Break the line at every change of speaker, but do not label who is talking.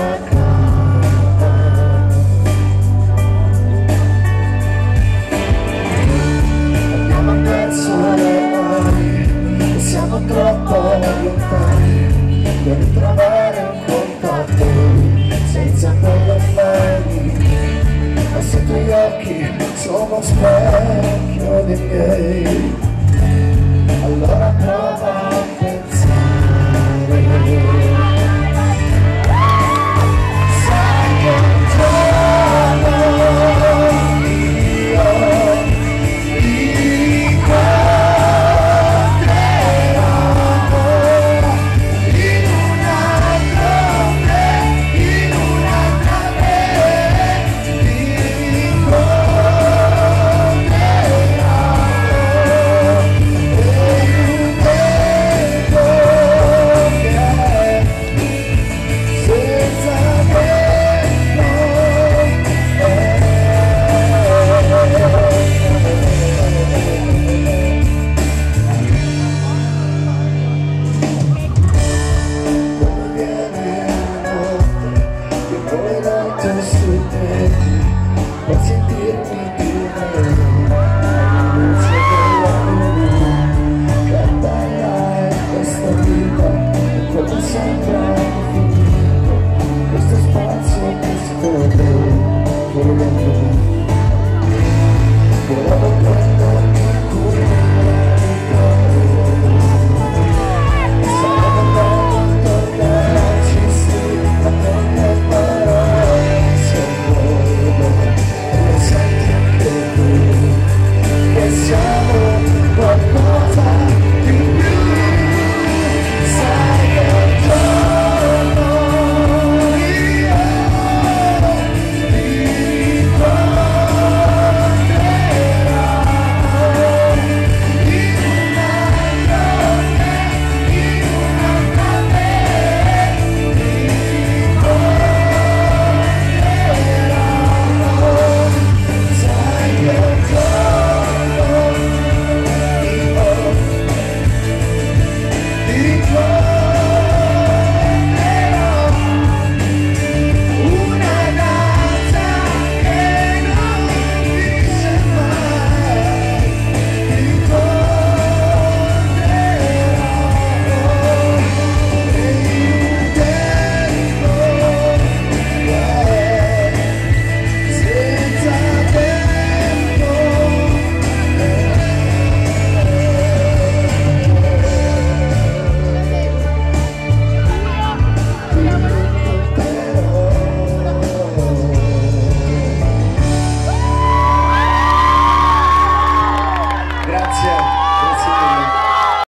una carta. Abbiamo perso le mani e siamo troppo lontani per ritrovare un contatto senza quelle mani. Ma se i tuoi occhi sono specchio dei miei, allora prova a pensare. Sai che un giorno io rincontrerò in un'altra sui tempi,